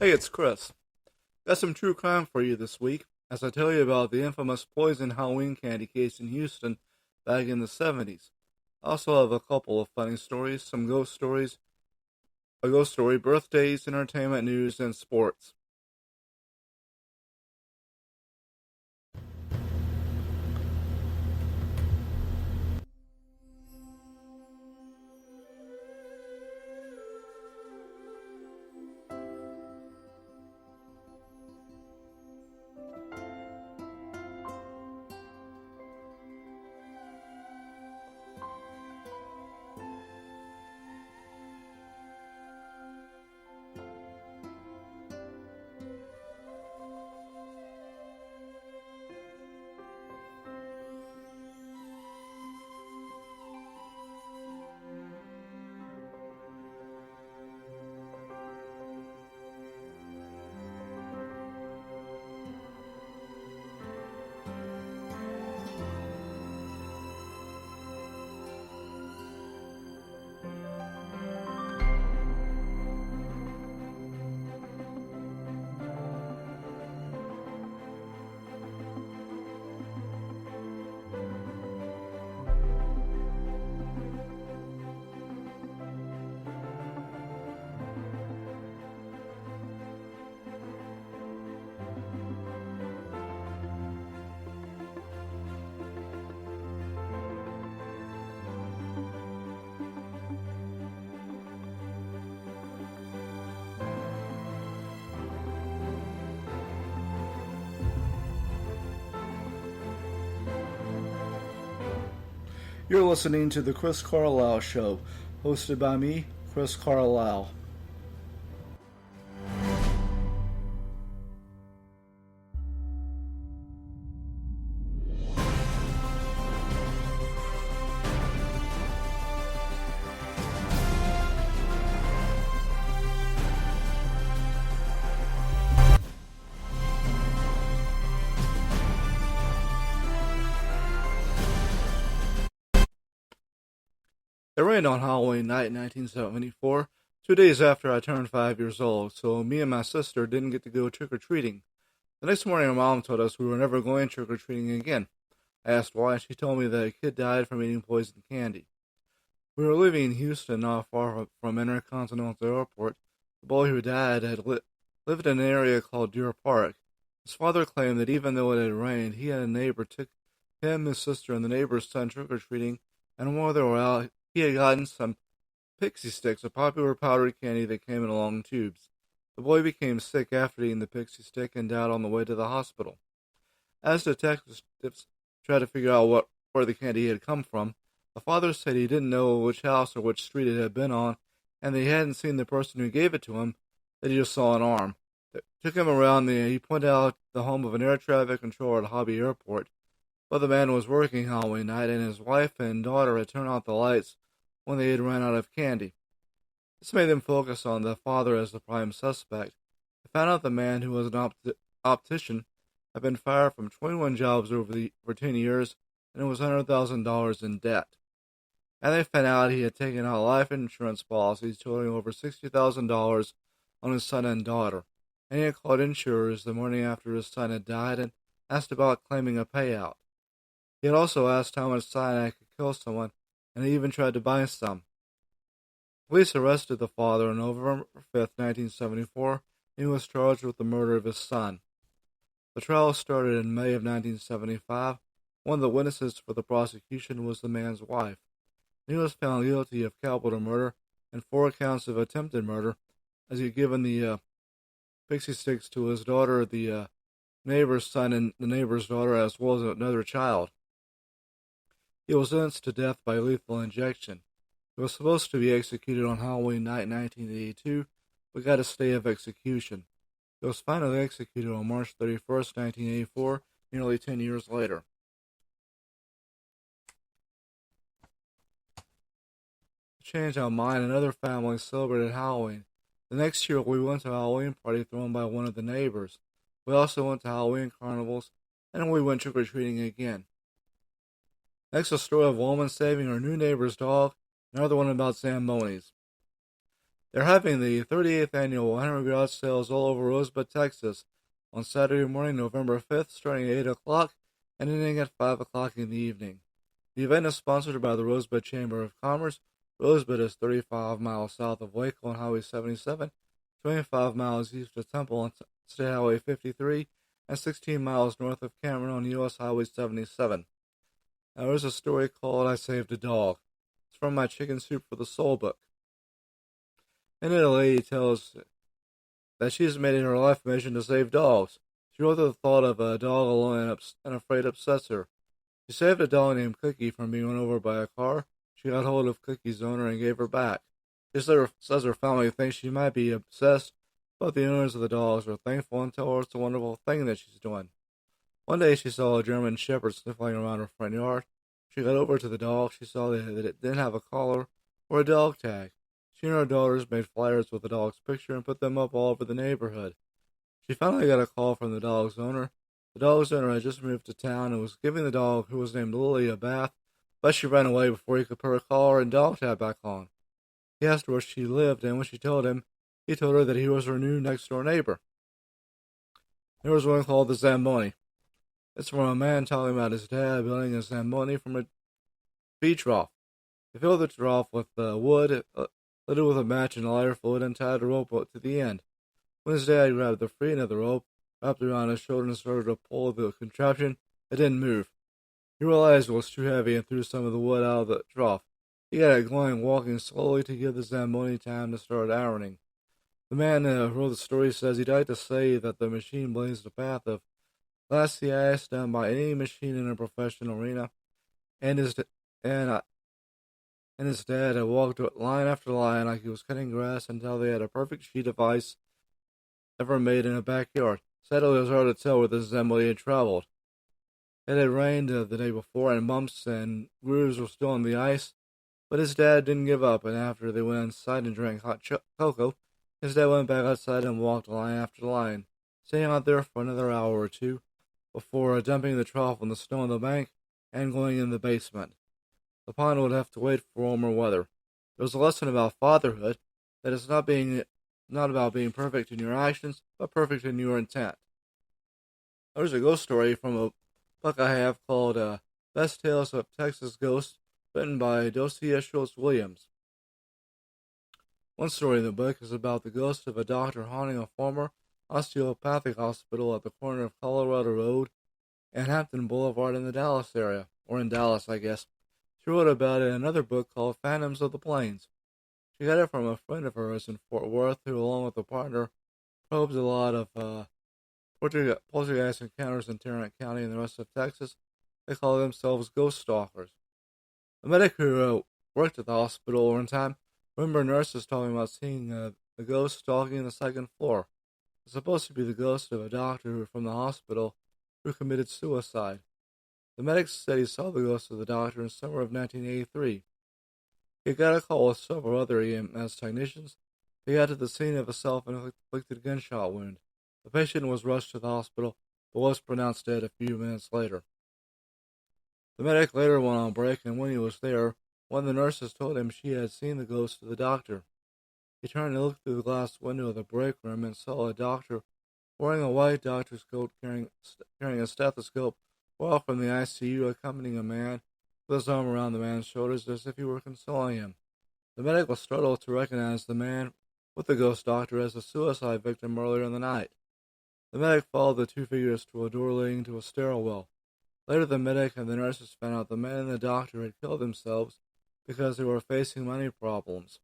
Hey, it's Chris. Got some true crime for you this week as I tell you about the infamous poison Halloween candy case in Houston back in the 70s. I also have a couple of funny stories, some ghost stories, a ghost story, birthdays, entertainment news, and sports. You're listening to The Chris Carlisle Show, hosted by me, Chris Carlisle. It rained on Halloween night in 1974, 2 days after I turned 5 years old, so me and my sister didn't get to go trick-or-treating. The next morning, my mom told us we were never going trick-or-treating again. I asked why, and she told me that a kid died from eating poisoned candy. We were living in Houston, not far from Intercontinental Airport. The boy who died had lived in an area called Deer Park. His father claimed that even though it had rained, he and a neighbor took him, his sister, and the neighbor's son trick-or-treating, and while they were out, he had gotten some pixie sticks, a popular powdered candy that came in long tubes. The boy became sick after eating the pixie stick and died on the way to the hospital. As detectives tried to figure out where the candy had come from, the father said he didn't know which house or which street it had been on, and that he hadn't seen the person who gave it to him, that he just saw an arm. It took him around he pointed out the home of an air traffic controller at Hobby Airport, but the man was working Halloween night, and his wife and daughter had turned out the lights when they had run out of candy. This made them focus on the father as the prime suspect. They found out the man, who was an optician, had been fired from 21 jobs over 10 years and was $100,000 in debt. And they found out he had taken out life insurance policies totaling over $60,000 on his son and daughter. And he had called insurers the morning after his son had died and asked about claiming a payout. He had also asked how much cyanide could kill someone, and he even tried to buy some. Police arrested the father on November 5th, 1974, and he was charged with the murder of his son. The trial started in May of 1975. One of the witnesses for the prosecution was the man's wife. He was found guilty of capital murder and 4 counts of attempted murder, as he had given the pixie sticks to his daughter, the neighbor's son, and the neighbor's daughter, as well as another child. He was sentenced to death by lethal injection. He was supposed to be executed on Halloween night 1982, but got a stay of execution. He was finally executed on March 31st, 1984, nearly 10 years later. To change our mind, another family celebrated Halloween. The next year, we went to a Halloween party thrown by one of the neighbors. We also went to Halloween carnivals, and we went trick-or-treating again. Next, a story of a woman saving her new neighbor's dog, another one about Zambonis. They're having the 38th annual Henry garage sales all over Rosebud, Texas, on Saturday morning, November 5th, starting at 8 o'clock and ending at 5 o'clock in the evening. The event is sponsored by the Rosebud Chamber of Commerce. Rosebud is 35 miles south of Waco on Highway 77, 25 miles east of Temple on State Highway 53, and 16 miles north of Cameron on US Highway 77. Now, there's a story called I Saved a Dog. It's from my Chicken Soup for the Soul book. In it, a lady tells that she's made it her life mission to save dogs. She wrote that the thought of a dog alone and afraid upsets her. She saved a dog named Cookie from being run over by a car. She got hold of Cookie's owner and gave her back. She says her family thinks she might be obsessed, but the owners of the dogs are thankful and tell her it's a wonderful thing that she's doing. One day she saw a German Shepherd sniffling around her front yard. She got over to the dog. She saw that it didn't have a collar or a dog tag. She and her daughters made flyers with the dog's picture and put them up all over the neighborhood. She finally got a call from the dog's owner. The dog's owner had just moved to town and was giving the dog, who was named Lily, a bath, but she ran away before he could put her collar and dog tag back on. He asked her where she lived, and when she told him, he told her that he was her new next-door neighbor. There was one called the Zamboni. It's from a man talking about his dad building a Zamboni from a feed trough. He filled the trough with wood, lit it with a match and a lighter fluid, and tied a rope to the end. When his dad grabbed the free end of the rope, wrapped it around his shoulder, and started to pull the contraption, it didn't move. He realized it was too heavy and threw some of the wood out of the trough. He got it going, walking slowly to give the Zamboni time to start ironing. The man who wrote the story says he'd like to say that the machine blazed a path of glassy ice done by any machine in a professional arena, and his dad had walked line after line like he was cutting grass until they had a perfect sheet of ice ever made in a backyard. Sadly, it was hard to tell where the Zamboni had traveled. It had rained the day before, and bumps and grooves were still on the ice, but his dad didn't give up, and after they went inside and drank hot cocoa, his dad went back outside and walked line after line, staying out there for another hour or two before dumping the trough on the snow on the bank and going in the basement. The pond would have to wait for warmer weather. There was a lesson about fatherhood, that it's not about being perfect in your actions, but perfect in your intent. There's a ghost story from a book I have called Best Tales of Texas Ghosts, written by Dosia Schultz Williams. One story in the book is about the ghost of a doctor haunting a former osteopathic hospital at the corner of Colorado Road and Hampton Boulevard in the Dallas area, or in Dallas, I guess. She wrote about it in another book called Phantoms of the Plains. She got it from a friend of hers in Fort Worth who, along with a partner, probes a lot of poltergeist encounters in Tarrant County and the rest of Texas. They call themselves ghost stalkers. The medic who worked at the hospital one time remember nurses talking about seeing a ghost stalking the second floor. It's supposed to be the ghost of a doctor from the hospital who committed suicide. The medic said he saw the ghost of the doctor in summer of 1983. He got a call with several other EMS technicians. They got to the scene of a self-inflicted gunshot wound. The patient was rushed to the hospital, but was pronounced dead a few minutes later. The medic later went on break, and when he was there, one of the nurses told him she had seen the ghost of the doctor. He turned and looked through the glass window of the break room and saw a doctor wearing a white doctor's coat, carrying a stethoscope, walk from the ICU, accompanying a man with his arm around the man's shoulders as if he were consoling him. The medic was startled to recognize the man with the ghost doctor as a suicide victim earlier in the night. The medic followed the two figures to a door leading to a stairwell. Later, the medic and the nurses found out the man and the doctor had killed themselves because they were facing money problems.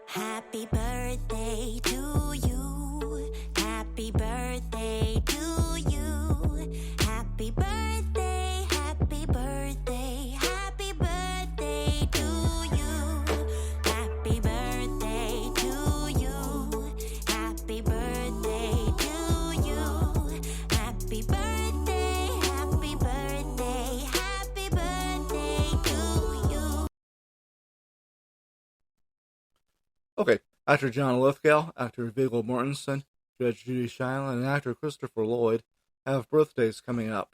Happy birthday to you. Happy birthday to you. Happy birthday, happy birthday, happy birthday to you. Happy birthday to you. Happy birthday to you. Happy birthday, happy birthday, happy birthday to you. Okay, actor John Lithgow, actor Viggo Mortensen, Judge Judy Shineland and actor Christopher Lloyd have birthdays coming up.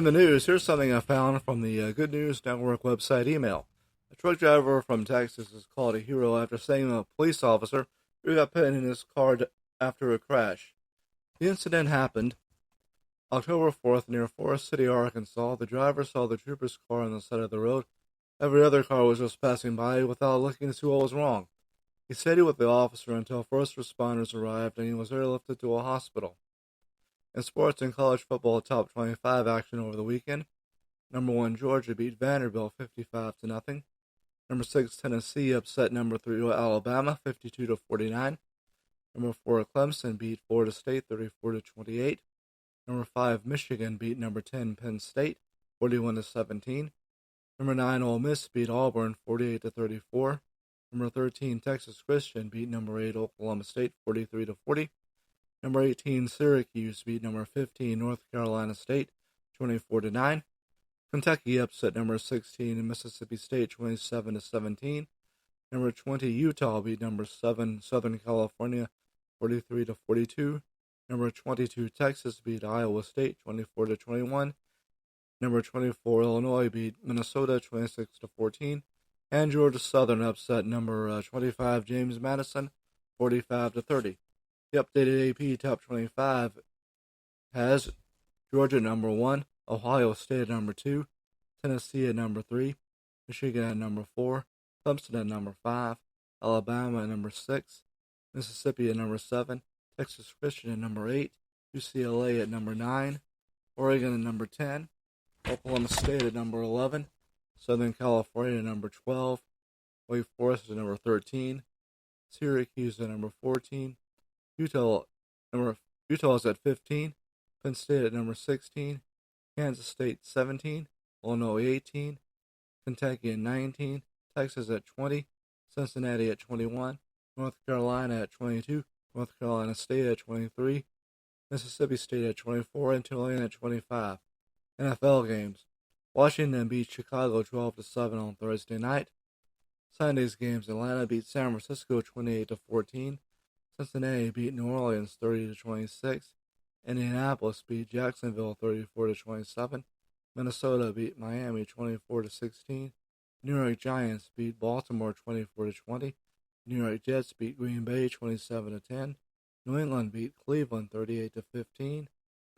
In the news, here's something I found from the Good News Network website email. A truck driver from Texas is called a hero after saving a police officer who got pinned in his car after a crash. The incident happened October 4th near Forest City, Arkansas. The driver saw the trooper's car on the side of the road. Every other car was just passing by without looking to see what was wrong. He stayed with the officer until first responders arrived and he was airlifted to a hospital. In sports and college football top 25 action over the weekend, number 1 Georgia beat Vanderbilt 55-0. Number 6 Tennessee upset number 3 Alabama 52-49. Number 4 Clemson beat Florida State 34-28. Number 5 Michigan beat number 10 Penn State 41-17. Number 9 Ole Miss beat Auburn 48-34. Number 13, Texas Christian beat number 8, Oklahoma State 43-40. Number 18, Syracuse beat number 15, North Carolina State 24-9. Kentucky upset number 16, Mississippi State 27-17. Number 20, Utah beat number 7, Southern California 43-42. Number 22, Texas beat Iowa State 24-21. Number 24, Illinois beat Minnesota 26-14. And Georgia Southern upset number 25, James Madison 45-30. The updated AP Top 25 has Georgia at number 1, Ohio State at number 2, Tennessee at number 3, Michigan at number 4, Clemson at number 5, Alabama at number 6, Mississippi at number 7, Texas Christian at number 8, UCLA at number 9, Oregon at number 10, Oklahoma State at number 11, Southern California at number 12, Wake Forest at number 13, Syracuse at number 14, Utah is at 15, Penn State at number 16, Kansas State 17, Illinois 18, Kentucky at 19, Texas at 20, Cincinnati at 21, North Carolina at 22, North Carolina State at 23, Mississippi State at 24, and Tulane at 25. NFL games. Washington beat Chicago 12-7 on Thursday night. Sunday's games. Atlanta beat San Francisco 28-14. Cincinnati beat New Orleans 30-26. Indianapolis beat Jacksonville 34-27. Minnesota beat Miami 24-16. New York Giants beat Baltimore 24-20. New York Jets beat Green Bay 27-10. New England beat Cleveland 38-15.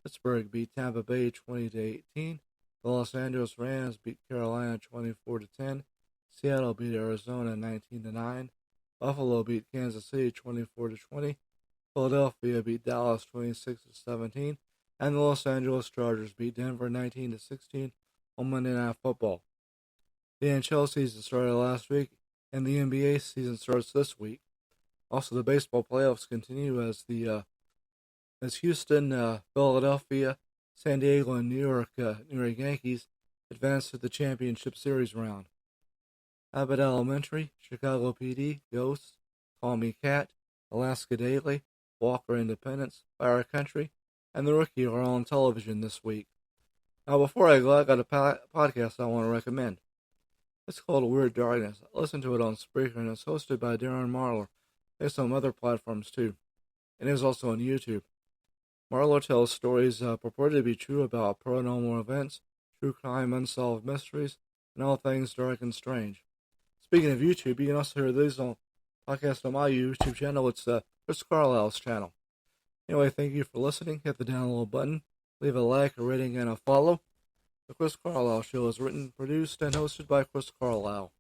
Pittsburgh beat Tampa Bay 20-18. The Los Angeles Rams beat Carolina 24-10. Seattle beat Arizona 19-9. Buffalo beat Kansas City 24-20. Philadelphia beat Dallas 26-17. And the Los Angeles Chargers beat Denver 19-16 on Monday Night Football. The NHL season started last week, and the NBA season starts this week. Also, the baseball playoffs continue as Houston, Philadelphia, San Diego, and New York Yankees advance to the championship series round. Abbott Elementary, Chicago PD, Ghosts, Call Me Cat, Alaska Daily, Walker Independence, Fire Country, and The Rookie are on television this week. Now, before I go, I got a podcast I want to recommend. It's called Weird Darkness. Listen to it on Spreaker, and it's hosted by Darren Marlar. There's some other platforms too, and is also on YouTube. Marlar tells stories purported to be true about paranormal events, true crime, unsolved mysteries, and all things dark and strange. Speaking of YouTube, you can also hear these on podcast on my YouTube channel. It's Chris Carlisle's channel. Anyway, thank you for listening. Hit the download button, leave a like, a rating, and a follow. The Chris Carlisle Show is written, produced, and hosted by Chris Carlisle.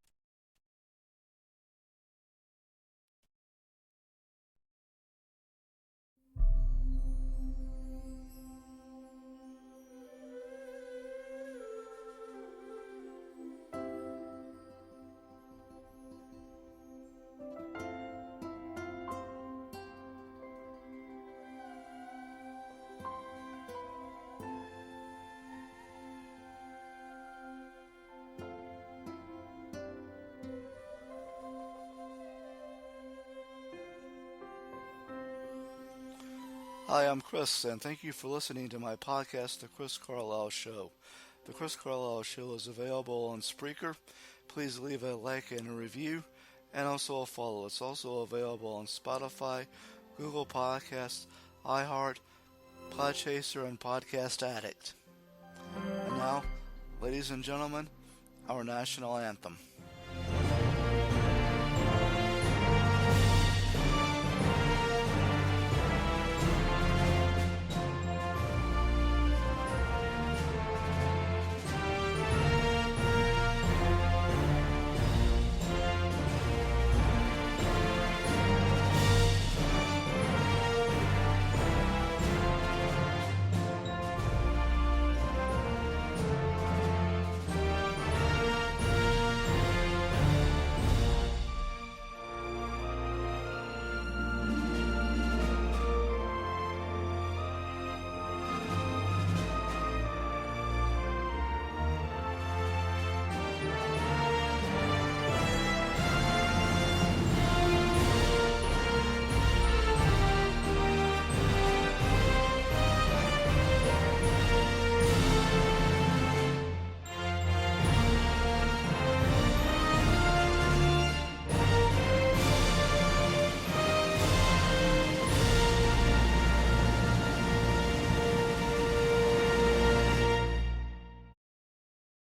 Hi, I'm Chris, and thank you for listening to my podcast, The Chris Carlisle Show. The Chris Carlisle Show is available on Spreaker. Please leave a like and a review, and also a follow. It's also available on Spotify, Google Podcasts, iHeart, Podchaser, and Podcast Addict. And now, ladies and gentlemen, our national anthem.